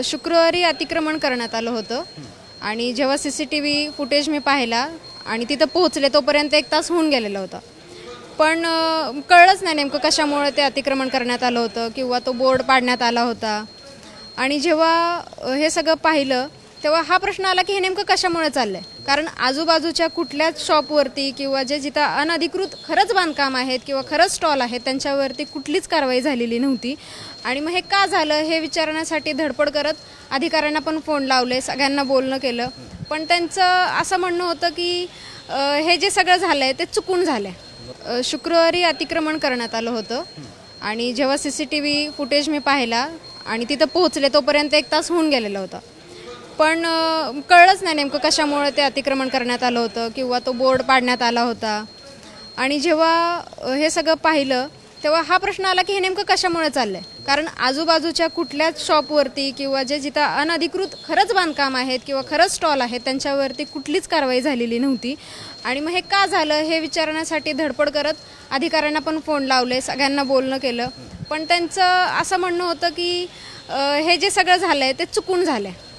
शुक्रवारी अतिक्रमण करण्यात आलं होतं आणि जेव्हा CCTV फुटेज मी पाहिला आणि तिथं पोहोचले तोपर्यंत 1 तास होऊन गेलेला होता. पण कळलंच नाही नेमकं कशामुळे ते अतिक्रमण करण्यात आलं होतं किंवा तो बोर्ड पाडण्यात आला होता. आणि जेव्हा हे सगळं पाहिलं तेव्हा हा प्रश्न आला की हे नेमकं कशामुळे चाललं आहे. कारण आजूबाजूच्या कुठल्याच शॉपवरती किंवा जिथं अनधिकृत खरंच बांधकाम आहेत किंवा खरंच स्टॉल आहेत त्यांच्यावरती कुठलीच कारवाई झालेली नव्हती. आणि मग हे का झालं हे विचारण्यासाठी धडपड करत अधिकाऱ्यांना पण फोन लावले, सगळ्यांना बोलणं केलं. पण त्यांचं असं म्हणणं होतं की हे जे सगळं झालं आहे ते चुकून झालं आहे. शुक्रवारी अतिक्रमण करण्यात आलं होतं आणि जेव्हा CCTV फुटेज मी पाहिला आणि तिथं पोहोचले तोपर्यंत 1 तास होऊन गेलेला होता. पण कळलंच नाही नेमकं कशामुळे ते अतिक्रमण करण्यात आलं होतं किंवा तो बोर्ड पाडण्यात आला होता. आणि जेव्हा हे सगळं पाहिलं तेव्हा हा प्रश्न आला की हे नेमकं कशामुळे चाललं आहे. कारण आजूबाजूच्या कुठल्याच शॉपवरती किंवा जिथं अनधिकृत खरंच बांधकाम आहेत किंवा खरंच स्टॉल आहेत त्यांच्यावरती कुठलीच कारवाई झालेली नव्हती. आणि मग हे का झालं हे विचारण्यासाठी धडपड करत अधिकाऱ्यांना पण फोन लावले, सगळ्यांना बोलणं केलं. पण त्यांचं असं म्हणणं होतं की हे जे सगळं झालं आहे ते चुकून झालं आहे.